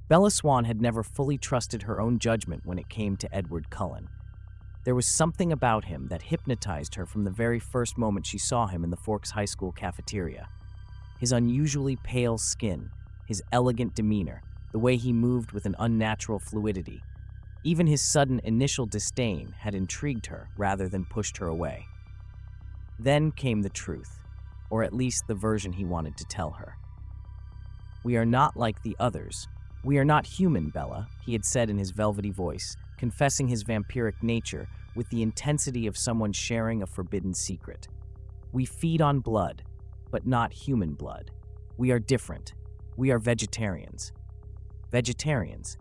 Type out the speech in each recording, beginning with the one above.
Bella Swan had never fully trusted her own judgment when it came to Edward Cullen. There was something about him that hypnotized her from the very first moment she saw him in the Forks High School cafeteria. His unusually pale skin, his elegant demeanor, the way he moved with an unnatural fluidity. Even his sudden initial disdain had intrigued her rather than pushed her away. Then came the truth, or at least the version he wanted to tell her. "We are not like the others. We are not human, Bella," he had said in his velvety voice, confessing his vampiric nature with the intensity of someone sharing a forbidden secret. "We feed on blood, but not human blood. We are different. We are vegetarians." Vegetarians.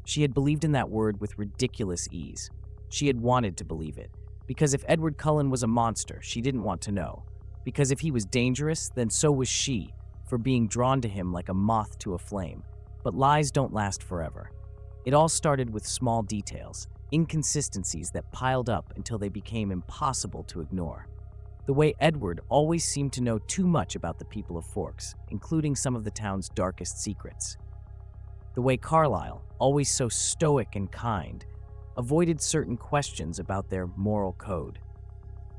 She had believed in that word with ridiculous ease. She had wanted to believe it, because if Edward Cullen was a monster, she didn't want to know. Because if he was dangerous, then so was she, for being drawn to him like a moth to a flame. But lies don't last forever. It all started with small details, inconsistencies that piled up until they became impossible to ignore. The way Edward always seemed to know too much about the people of Forks, including some of the town's darkest secrets. The way Carlisle, always so stoic and kind, avoided certain questions about their moral code.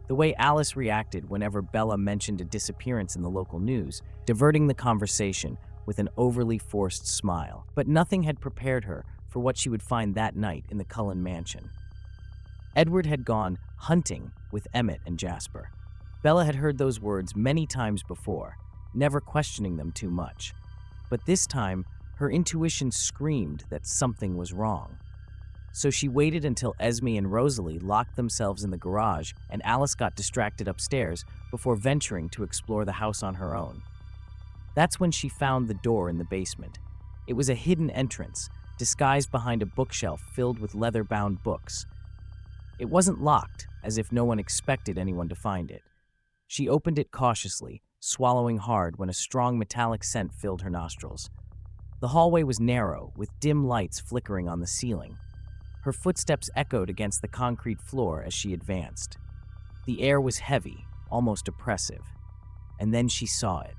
The way Alice reacted whenever Bella mentioned a disappearance in the local news, diverting the conversation with an overly forced smile. But nothing had prepared her for what she would find that night in the Cullen mansion. Edward had gone hunting with Emmett and Jasper. Bella had heard those words many times before, never questioning them too much. But this time, her intuition screamed that something was wrong. So she waited until Esme and Rosalie locked themselves in the garage and Alice got distracted upstairs before venturing to explore the house on her own. That's when she found the door in the basement. It was a hidden entrance, disguised behind a bookshelf filled with leather-bound books. It wasn't locked, as if no one expected anyone to find it. She opened it cautiously, swallowing hard when a strong metallic scent filled her nostrils. The hallway was narrow, with dim lights flickering on the ceiling. Her footsteps echoed against the concrete floor as she advanced. The air was heavy, almost oppressive. And then she saw it.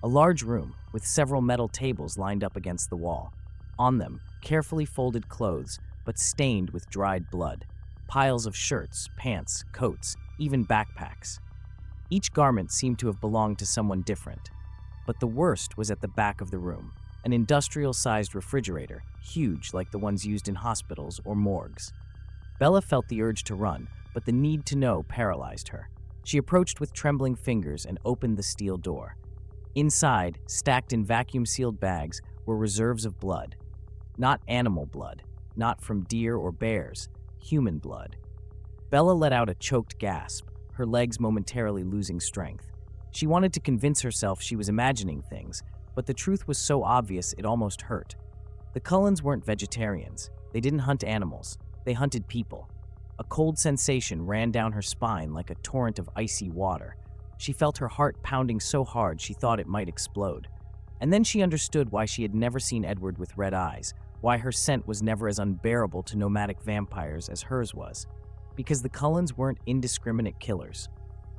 A large room, with several metal tables lined up against the wall. On them, carefully folded clothes, but stained with dried blood. Piles of shirts, pants, coats, even backpacks. Each garment seemed to have belonged to someone different. But the worst was at the back of the room. An industrial-sized refrigerator, huge like the ones used in hospitals or morgues. Bella felt the urge to run, but the need to know paralyzed her. She approached with trembling fingers and opened the steel door. Inside, stacked in vacuum-sealed bags, were reserves of blood. Not animal blood, not from deer or bears, human blood. Bella let out a choked gasp, her legs momentarily losing strength. She wanted to convince herself she was imagining things, but the truth was so obvious it almost hurt. The Cullens weren't vegetarians. They didn't hunt animals. They hunted people. A cold sensation ran down her spine like a torrent of icy water. She felt her heart pounding so hard she thought it might explode. And then she understood why she had never seen Edward with red eyes, why her scent was never as unbearable to nomadic vampires as hers was. Because the Cullens weren't indiscriminate killers.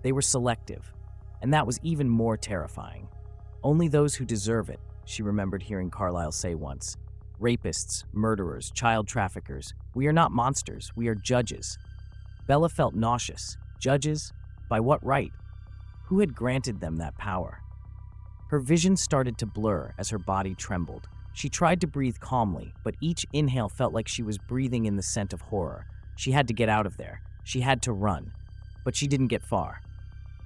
They were selective. And that was even more terrifying. Only those who deserve it, she remembered hearing Carlisle say once. Rapists, murderers, child traffickers. We are not monsters, we are judges. Bella felt nauseous. Judges? By what right? Who had granted them that power? Her vision started to blur as her body trembled. She tried to breathe calmly, but each inhale felt like she was breathing in the scent of horror. She had to get out of there. She had to run. But she didn't get far.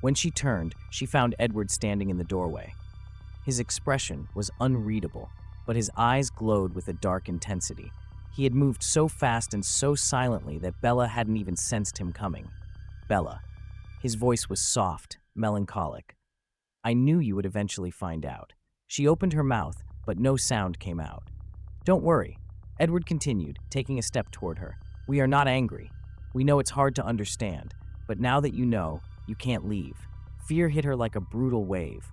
When she turned, she found Edward standing in the doorway. His expression was unreadable, but his eyes glowed with a dark intensity. He had moved so fast and so silently that Bella hadn't even sensed him coming. Bella. His voice was soft, melancholic. I knew you would eventually find out. She opened her mouth, but no sound came out. Don't worry, Edward continued, taking a step toward her. We are not angry. We know it's hard to understand, but now that you know, you can't leave. Fear hit her like a brutal wave.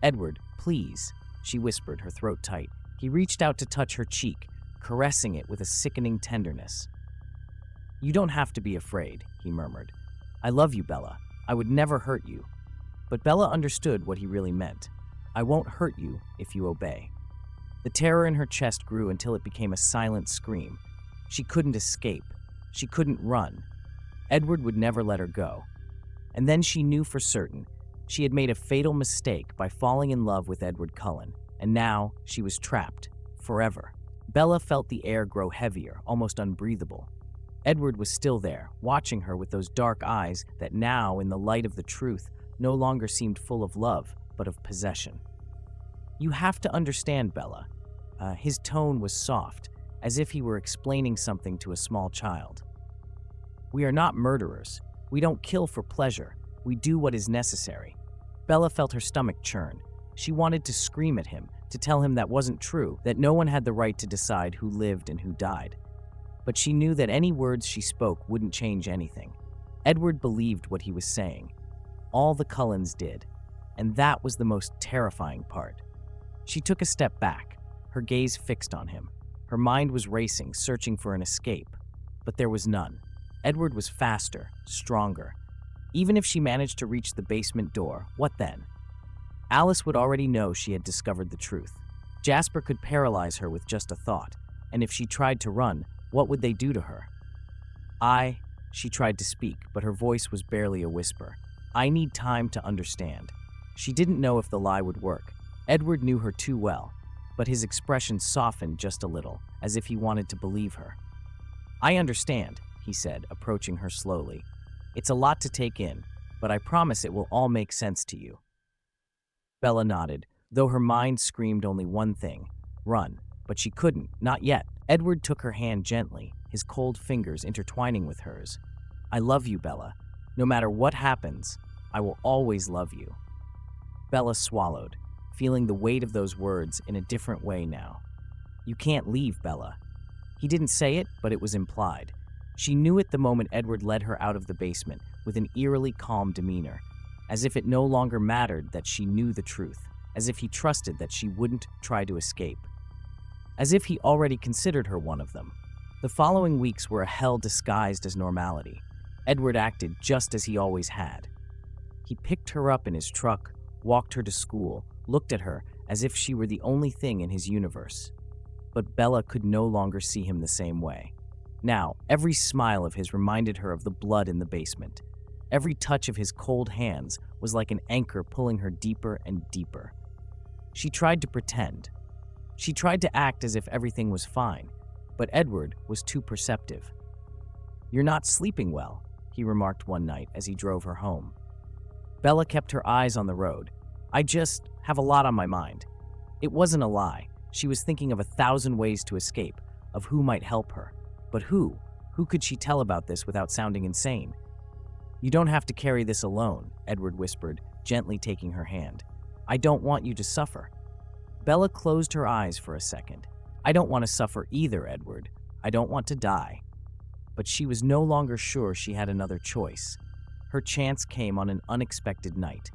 Edward, please, she whispered, her throat tight. He reached out to touch her cheek, caressing it with a sickening tenderness. You don't have to be afraid, he murmured. I love you, Bella. I would never hurt you. But Bella understood what he really meant. I won't hurt you if you obey. The terror in her chest grew until it became a silent scream. She couldn't escape. She couldn't run. Edward would never let her go. And then she knew for certain she had made a fatal mistake by falling in love with Edward Cullen, and now she was trapped, forever. Bella felt the air grow heavier, almost unbreathable. Edward was still there, watching her with those dark eyes that now, in the light of the truth, no longer seemed full of love, but of possession. "You have to understand, Bella." His tone was soft, as if he were explaining something to a small child. "We are not murderers. We don't kill for pleasure. We do what is necessary." Bella felt her stomach churn. She wanted to scream at him, to tell him that wasn't true, that no one had the right to decide who lived and who died. But she knew that any words she spoke wouldn't change anything. Edward believed what he was saying. All the Cullens did, and that was the most terrifying part. She took a step back, her gaze fixed on him. Her mind was racing, searching for an escape, but there was none. Edward was faster, stronger. Even if she managed to reach the basement door, what then? Alice would already know she had discovered the truth. Jasper could paralyze her with just a thought, and if she tried to run, what would they do to her? She tried to speak, but her voice was barely a whisper. "I need time to understand." She didn't know if the lie would work. Edward knew her too well, but his expression softened just a little, as if he wanted to believe her. "I understand," he said, approaching her slowly. "It's a lot to take in, but I promise it will all make sense to you." Bella nodded, though her mind screamed only one thing: run. But she couldn't, not yet. Edward took her hand gently, his cold fingers intertwining with hers. "I love you, Bella. No matter what happens, I will always love you." Bella swallowed, feeling the weight of those words in a different way now. "You can't leave, Bella." He didn't say it, but it was implied. She knew it the moment Edward led her out of the basement with an eerily calm demeanor, as if it no longer mattered that she knew the truth, as if he trusted that she wouldn't try to escape, as if he already considered her one of them. The following weeks were a hell disguised as normality. Edward acted just as he always had. He picked her up in his truck, walked her to school, looked at her as if she were the only thing in his universe. But Bella could no longer see him the same way. Now, every smile of his reminded her of the blood in the basement. Every touch of his cold hands was like an anchor pulling her deeper and deeper. She tried to pretend. She tried to act as if everything was fine, but Edward was too perceptive. "You're not sleeping well," he remarked one night as he drove her home. Bella kept her eyes on the road. "I just have a lot on my mind." It wasn't a lie. She was thinking of 1,000 ways to escape, of who might help her. But who? Who could she tell about this without sounding insane? "You don't have to carry this alone," Edward whispered, gently taking her hand. "I don't want you to suffer." Bella closed her eyes for a second. "I don't want to suffer either, Edward. I don't want to die." But she was no longer sure she had another choice. Her chance came on an unexpected night.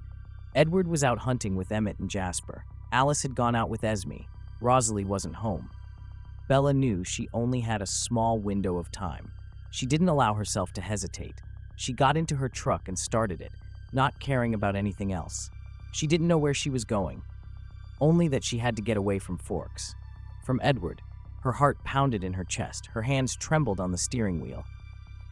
Edward was out hunting with Emmett and Jasper. Alice had gone out with Esme. Rosalie wasn't home. Bella knew she only had a small window of time. She didn't allow herself to hesitate. She got into her truck and started it, not caring about anything else. She didn't know where she was going, only that she had to get away from Forks. From Edward. Her heart pounded in her chest. Her hands trembled on the steering wheel.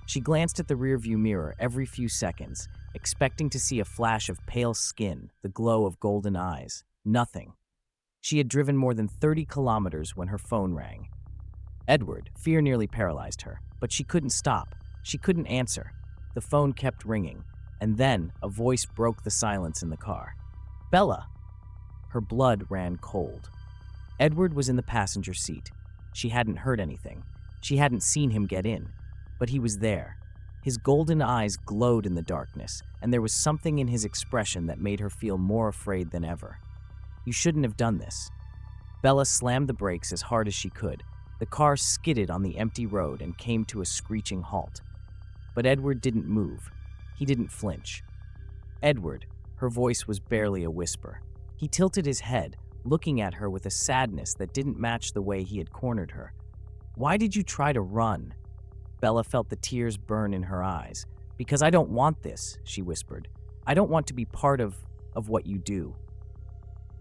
She glanced at the rearview mirror every few seconds, expecting to see a flash of pale skin, the glow of golden eyes. Nothing. She had driven more than 30 kilometers when her phone rang. Edward, fear nearly paralyzed her, but she couldn't stop. She couldn't answer. The phone kept ringing, and then a voice broke the silence in the car. "Bella!" Her blood ran cold. Edward was in the passenger seat. She hadn't heard anything. She hadn't seen him get in, but he was there. His golden eyes glowed in the darkness, and there was something in his expression that made her feel more afraid than ever. "You shouldn't have done this." Bella slammed the brakes as hard as she could. The car skidded on the empty road and came to a screeching halt. But Edward didn't move. He didn't flinch. "Edward," her voice was barely a whisper. He tilted his head, looking at her with a sadness that didn't match the way he had cornered her. "Why did you try to run?" Bella felt the tears burn in her eyes. "Because I don't want this," she whispered. "I don't want to be part of what you do."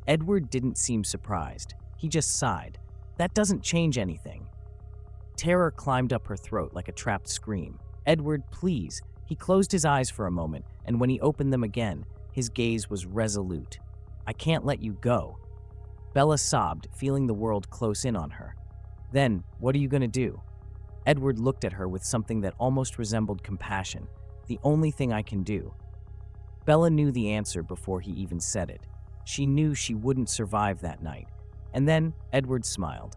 Edward didn't seem surprised. He just sighed. That doesn't change anything. Terror climbed up her throat like a trapped scream. Edward, please. He closed his eyes for a moment, and when he opened them again, his gaze was resolute. I can't let you go. Bella sobbed, feeling the world close in on her. Then, what are you going to do? Edward looked at her with something that almost resembled compassion. The only thing I can do. Bella knew the answer before he even said it. She knew she wouldn't survive that night. And then Edward smiled.